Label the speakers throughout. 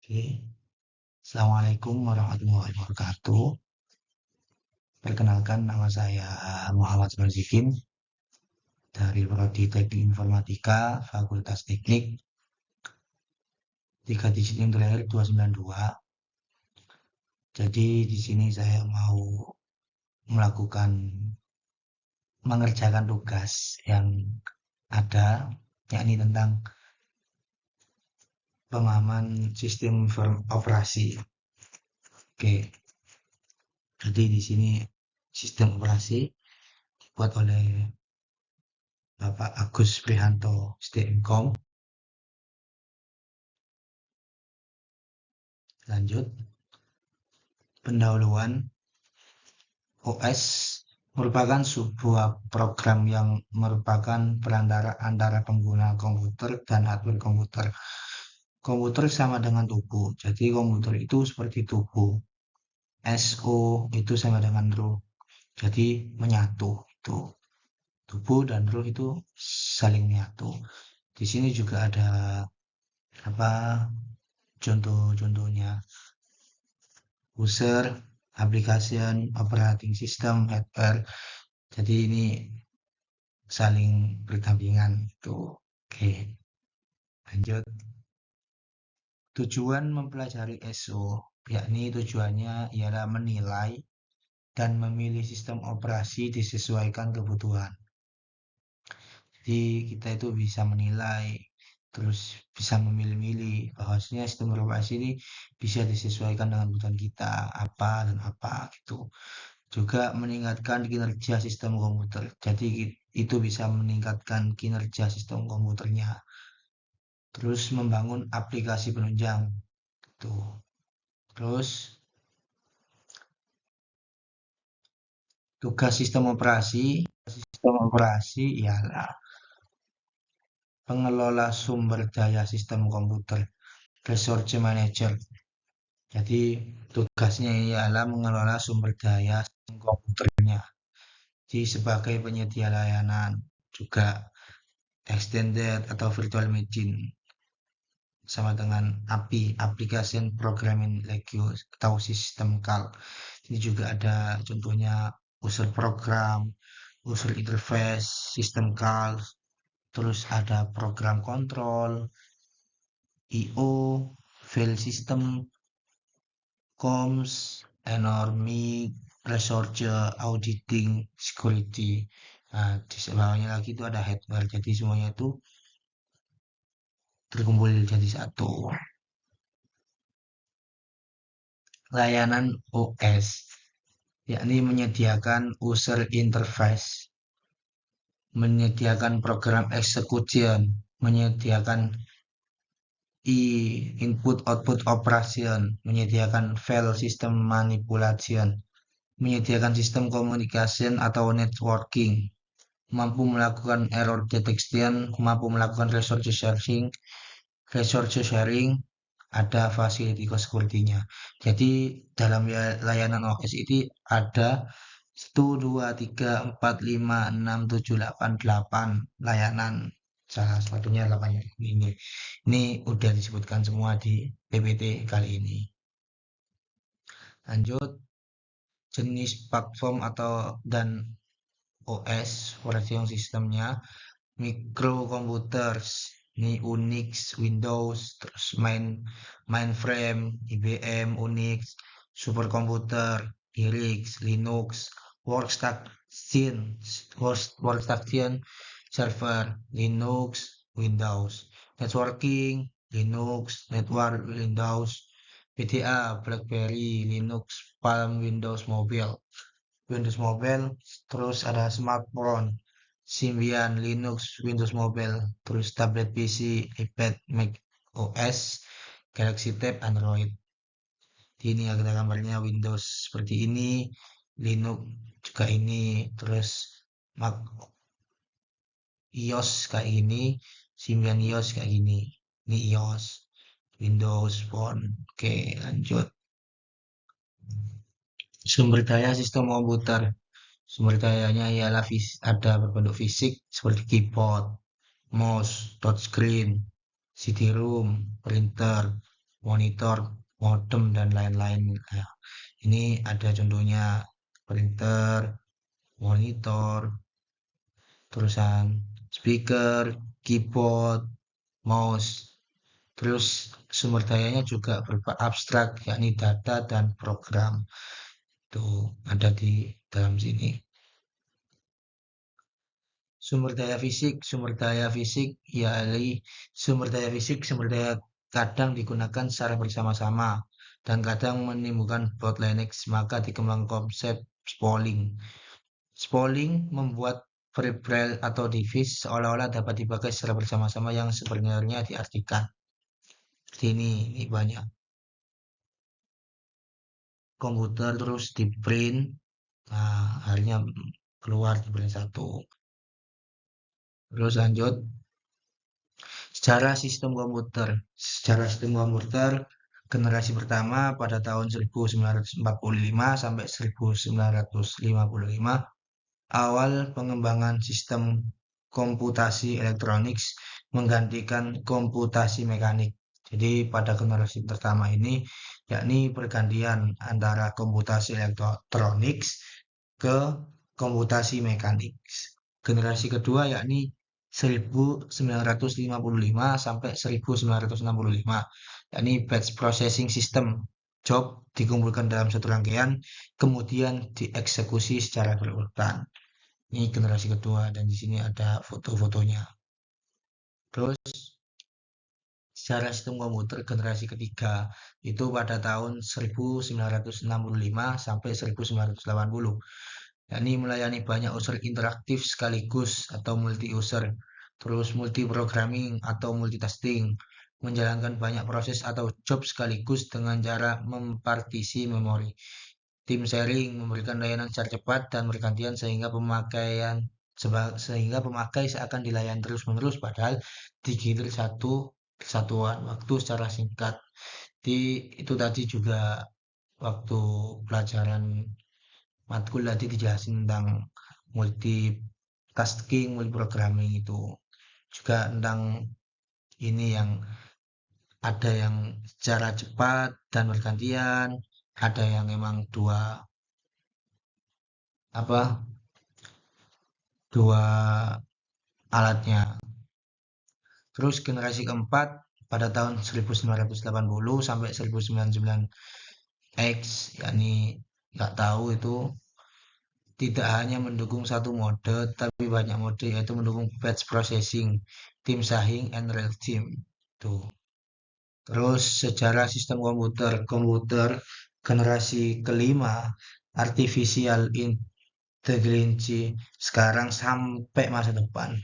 Speaker 1: Oke, Assalamualaikum warahmatullahi wabarakatuh. Perkenalkan, nama saya Muhammad Marzikin dari Prodi Teknik Informatika, Fakultas Teknik, 3 digit yang terakhir 292. Jadi di sini saya mau mengerjakan tugas yang ada, yakni tentang pemahaman sistem operasi. Oke, jadi di sini sistem operasi dibuat oleh Bapak Agus Prihanto, STMkom. Lanjut, pendahuluan. OS merupakan sebuah program yang merupakan perantara antara pengguna komputer dan hardware komputer. Komputer sama dengan tubuh, jadi komputer itu seperti tubuh. SO itu sama dengan roh, jadi menyatu itu. Tubuh dan roh itu saling menyatu. Di sini juga ada contoh-contohnya. User, application, operating system, hardware. Jadi ini saling berdampingan itu. Oke, lanjut. Tujuan mempelajari SO, yakni tujuannya ialah menilai dan memilih sistem operasi disesuaikan kebutuhan. Jadi kita itu bisa menilai, terus bisa memilih-milih bahwasanya sistem operasi ini bisa disesuaikan dengan kebutuhan kita, apa dan apa gitu. Juga meningkatkan kinerja sistem komputer. Jadi itu bisa meningkatkan kinerja sistem komputernya. Terus membangun aplikasi penunjang. Tuh. Terus tugas sistem operasi ialah pengelola sumber daya sistem komputer, resource manager. Jadi tugasnya ialah mengelola sumber daya sistem komputernya. Jadi sebagai penyedia layanan juga extended atau virtual machine sama dengan API, Application Programming Language atau sistem CAL. Ini juga ada contohnya user program, user interface, sistem CAL, terus ada program control, IO, file system, comms, enormic, research, auditing, security. Nah, di sebelahnya lagi itu ada hardware. Jadi semuanya itu terkumpul jadi satu. Layanan OS, yakni menyediakan user interface, menyediakan program execution, menyediakan input output operation, menyediakan file system manipulation, menyediakan sistem communication atau networking, mampu melakukan error detection, mampu melakukan resource sharing, ada facility security-nya. Jadi dalam layanan OS ini ada 1, 2, 3, 4, 5, 6, 7, 8, 8 layanan. Salah satunya 8 ini. Ini udah disebutkan semua di PPT kali ini. Lanjut, jenis platform dan OS operating sistemnya, microcomputers, ini Unix, Windows, terus mainframe, IBM, Unix, superkomputer, Unix, Linux, workstation, server, Linux, Windows, networking, Linux, network, Windows, PDA, BlackBerry, Linux, Palm, Windows Mobile, terus ada smartphone, Symbian, Linux, Windows Mobile, terus tablet PC, iPad, Mac OS, Galaxy Tab, Android. Ini ada gambarnya Windows seperti ini, Linux juga ini, terus Mac iOS kayak gini, Symbian iOS kayak gini. Ini iOS, Windows Phone. Oke, lanjut. Sumber daya sistem komputer. Sumber dayanya ialah ada berbentuk fisik seperti keyboard, mouse, touchscreen, CD-ROM, printer, monitor, modem, dan lain-lain. Nah, ini ada contohnya printer, monitor, terusan speaker, keyboard, mouse. Terus sumber dayanya juga berupa abstrak, yakni data dan program. Itu ada di dalam sini. Sumber daya fisik, yakni sumber daya kadang digunakan secara bersama-sama dan kadang menimbulkan bottlenecks, maka dikembang konsep spooling. Spooling membuat prebraille atau device seolah-olah dapat dipakai secara bersama-sama yang sebenarnya diartikan. Seperti ini banyak. Komputer terus di print, nah akhirnya keluar di print satu. Terus lanjut, secara sistem komputer generasi pertama pada tahun 1945 sampai 1955. Awal pengembangan sistem komputasi elektronik menggantikan komputasi mekanik. Jadi pada generasi pertama ini yakni pergantian antara komputasi elektronik ke komputasi mekanik. Generasi kedua yakni 1955 sampai 1965, yakni batch processing system. Job dikumpulkan dalam satu rangkaian, kemudian dieksekusi secara berurutan. Ini generasi kedua dan di sini ada foto-fotonya. Terus secara sistem komputer generasi ketiga itu pada tahun 1965 sampai 1980. Yakni melayani banyak user interaktif sekaligus atau multi-user, terus multi-programming atau multitasking, menjalankan banyak proses atau job sekaligus dengan cara mempartisi memori. Tim sharing memberikan layanan secara cepat dan bergantian sehingga pemakai seakan dilayani terus-menerus padahal digilir satu kesatuan waktu secara singkat. Itu tadi juga waktu pelajaran matkul tadi dijelasin tentang multitasking, multiprogramming itu. Juga tentang ini yang ada yang secara cepat dan bergantian, ada yang memang dua alatnya. Terus generasi keempat pada tahun 1980 sampai 1999X, yakni nggak tahu itu, tidak hanya mendukung satu mode, tapi banyak mode, yaitu mendukung batch processing, team sharing, and real time. Tuh. Terus sejarah sistem komputer generasi kelima, artificial intelligence, sekarang sampai masa depan.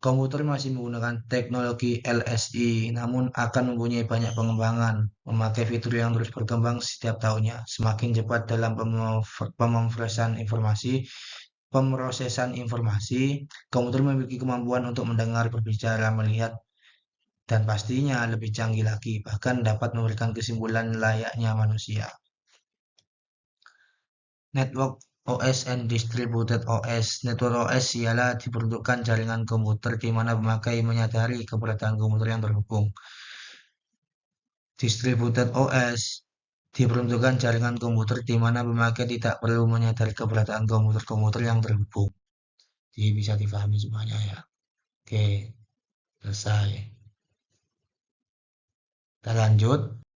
Speaker 1: Komputer masih menggunakan teknologi LSI, namun akan mempunyai banyak pengembangan, memakai fitur yang terus berkembang setiap tahunnya, semakin cepat dalam pemrosesan informasi. Komputer memiliki kemampuan untuk mendengar, berbicara, melihat, dan pastinya lebih canggih lagi, bahkan dapat memberikan kesimpulan layaknya manusia. Network OS and Distributed OS. Network OS ialah diperuntukkan jaringan komputer di mana pemakai menyadari keberadaan komputer yang terhubung. Distributed OS diperuntukkan jaringan komputer di mana pemakai tidak perlu menyadari keberadaan komputer yang terhubung. Jadi bisa difahami semuanya ya. Oke, selesai. Kita lanjut.